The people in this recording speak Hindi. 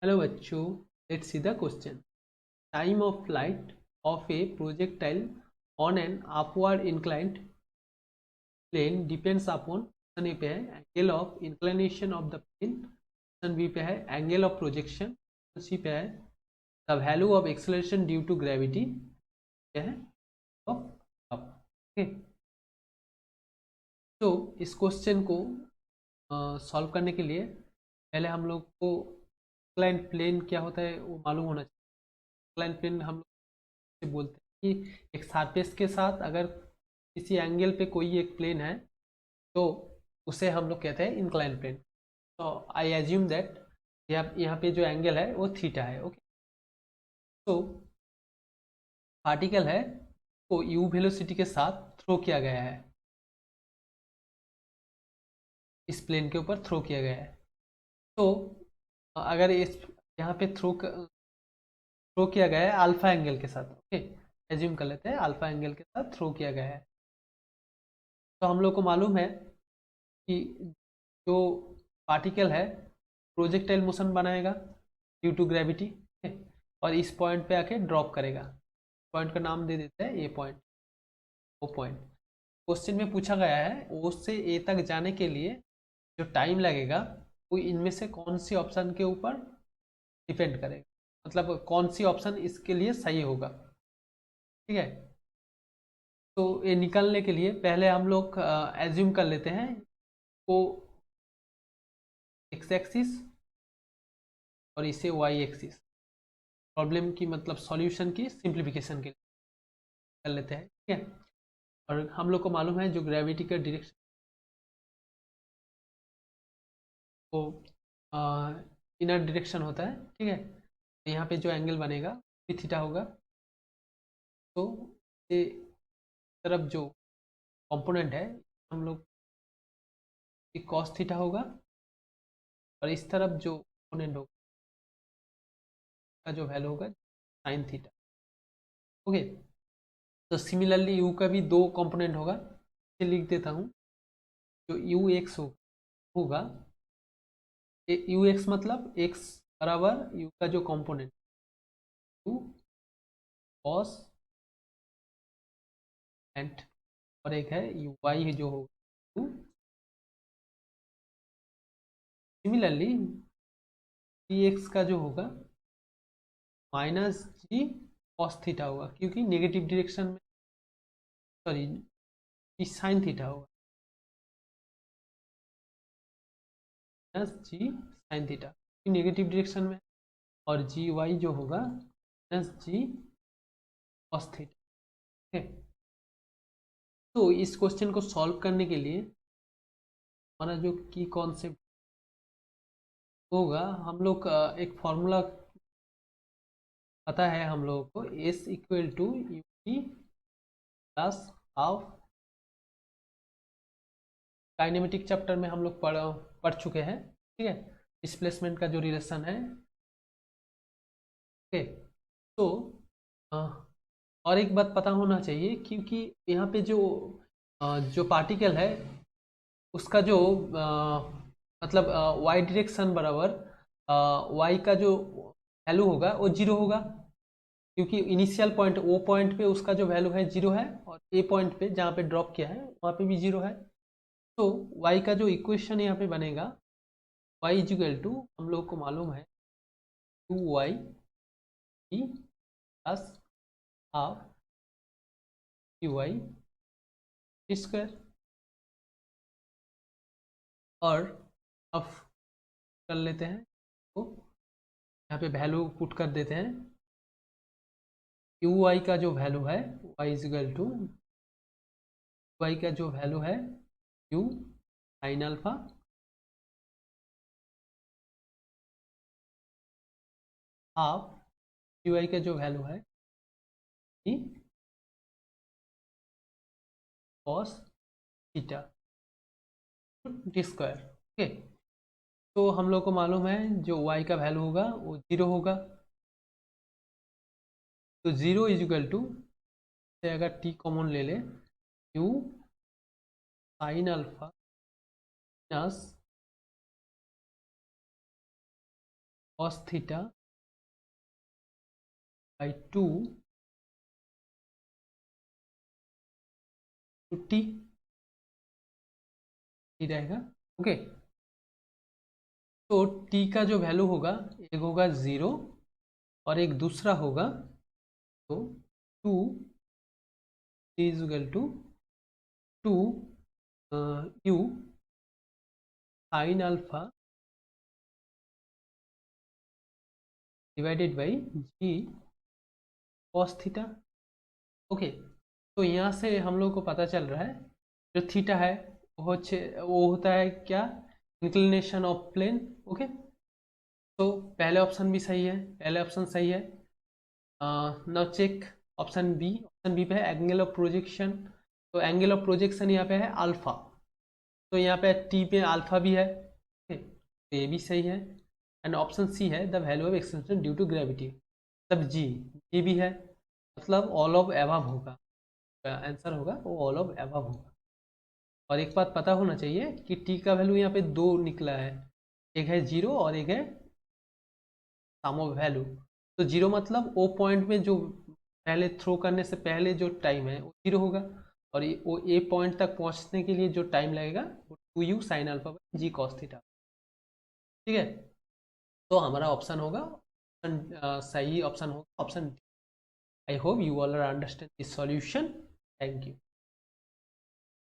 हेलो बच्चों, let's see the question. Time of flight of a projectile on an upward inclined plane depends upon. Option A पे है angle of inclination of the plane, option B पे है angle of projection, option C पे है the value of acceleration due to gravity, क्या है ऑफ अप. ओके, तो इस क्वेश्चन को सॉल्व करने के लिए पहले हम लोग को इंक्लाइंड प्लेन क्या होता है वो मालूम होना चाहिए. इंक्लाइंड प्लेन हम लोग बोलते हैं कि एक सरफेस के साथ अगर किसी एंगल पे कोई एक प्लेन है तो उसे हम लोग कहते हैं इंक्लाइन प्लेन. तो आई एज्यूम दैट यहाँ पे जो एंगल है वो थीटा है. ओके, तो पार्टिकल है तो यू वेलोसिटी के साथ थ्रो किया गया है, इस प्लेन के ऊपर थ्रो किया गया है. तो अगर इस यहाँ पे थ्रो किया गया है अल्फा एंगल के साथ. ओके, एज्यूम कर लेते हैं अल्फा एंगल के साथ थ्रो किया गया है. तो हम लोग को मालूम है कि जो पार्टिकल है प्रोजेक्टाइल मोशन बनाएगा ड्यू टू ग्रेविटी, और इस पॉइंट पे आके ड्रॉप करेगा. पॉइंट का नाम दे देते हैं ए पॉइंट. वो पॉइंट क्वेश्चन में पूछा गया है ओ से ए तक जाने के लिए जो टाइम लगेगा वो इनमें से कौन सी ऑप्शन के ऊपर डिपेंड करेगा, मतलब कौन सी ऑप्शन इसके लिए सही होगा. ठीक है, तो ये निकालने के लिए पहले हम लोग एज्यूम कर लेते हैं को एक्स एक्सिस और इसे वाई एक्सिस. प्रॉब्लम की मतलब सॉल्यूशन की सिंप्लीफिकेशन के लिए कर लेते हैं. ठीक है, और हम लोग को मालूम है जो ग्रेविटी का डायरेक्शन वो इनर डायरेक्शन होता है. ठीक है, तो यहाँ पे जो एंगल बनेगा भी थीटा होगा. तो ये तरफ जो कंपोनेंट है हम लोग कॉस थीटा होगा, और इस तरफ जो कंपोनेंट होगा का जो वैल्यू होगा साइन थीटा. ओके, तो सिमिलरली यू का भी दो कंपोनेंट होगा, इसे लिख देता हूँ. जो यू एक्स होगा, यू एक्स मतलब एक्स बराबर यू का जो कंपोनेंट यू कॉस एंड, और एक है यू वाई जो होगा यू. सिमिलरली जी एक्स का जो होगा माइनस जी कॉस थीटा होगा, क्योंकि नेगेटिव डायरेक्शन में, सॉरी, जी साइन थीटा होगा माइनस जी साइन थीटा नेगेटिव डायरेक्शन में, और जी वाई जो होगा माइनस जी कॉस थीटा. ठीक है, तो इस क्वेश्चन को सॉल्व करने के लिए हमारा जो की कॉन्सेप्ट होगा, हम लोग एक फॉर्मूला पता है हम लोगों को, S equal to U P plus half. Kinematic chapter में हम लोग पढ़ चुके हैं. ठीक है, डिस्प्लेसमेंट का जो रिलेशन है. ओके, तो अ, और एक बात पता होना चाहिए, क्योंकि यहाँ पे जो पार्टिकल है उसका जो मतलब वाई डायरेक्शन बराबर वाई का जो वैल्यू होगा वो जीरो होगा, क्योंकि इनिशियल पॉइंट वो पॉइंट पे उसका जो वैल्यू है जीरो है, और ए पॉइंट पे जहाँ पे ड्रॉप किया है वहाँ पे भी जीरो है. तो y का जो इक्वेशन यहाँ पे बनेगा y इजिकल टू, हम लोग को मालूम है 2y plus half Q Y square. और अब कर लेते हैं तो यहाँ पे वैल्यू पुट कर देते हैं. क्यू वाई का जो वैल्यू है y इजिकल टू वाई का जो वैल्यू है Q sine alpha half Q Y का जो वैल्यू है E cos theta T square. Okay, तो हम लोग को मालूम है जो y का वैल्यू होगा वो जीरो होगा. तो जीरो इजिकल टू से अगर t कॉमन ले ले Q sine alpha minus cos theta by 2 two T रहेगा। ओके, तो t का जो वैल्यू होगा, एक होगा 0 और एक दूसरा होगा, तो 2 is equal to 2 u sine alpha divided by G cos theta. Okay, तो यहाँ से हम लोग को पता चल रहा है जो थीटा है वो होता है क्या, इंक्लिनेशन ऑफ प्लेन। ओके, तो पहले ऑप्शन भी सही है, पहले ऑप्शन सही है। Now check option B. Option B पे है एंगल ऑफ प्रोजेक्शन, तो एंगल ऑफ प्रोजेक्शन यहाँ पे है अल्फा, तो यहाँ पे टी पे अल्फा भी है। ओके, तो ये भी सही है। एंड ऑप्शन सी है the value of extension due to gravity, तब जी भी है, मतलब ऑल ऑफ एबव होगा, आंसर होगा वो ऑल ऑफ एबव होगा। और एक बात पता होना चाहिए कि टी का वैल्यू यहाँ पे दो निकला है, एक है जीरो और एक है सम ऑफ वैल्यू। तो जीरो मतलब ओ पॉइंट में जो पहले थ्रो करने से पहले जो टाइम है वो जीरो होगा, और वो ए पॉइंट तक पहुंचने के लिए जो टाइम लगेगा वो 2u sine alpha by G cos theta. ठीक है, तो हमारा ऑप्शन होगा, ऑप्शन सही ऑप्शन होगा option D. I hope you all are understand this solution. Thank you.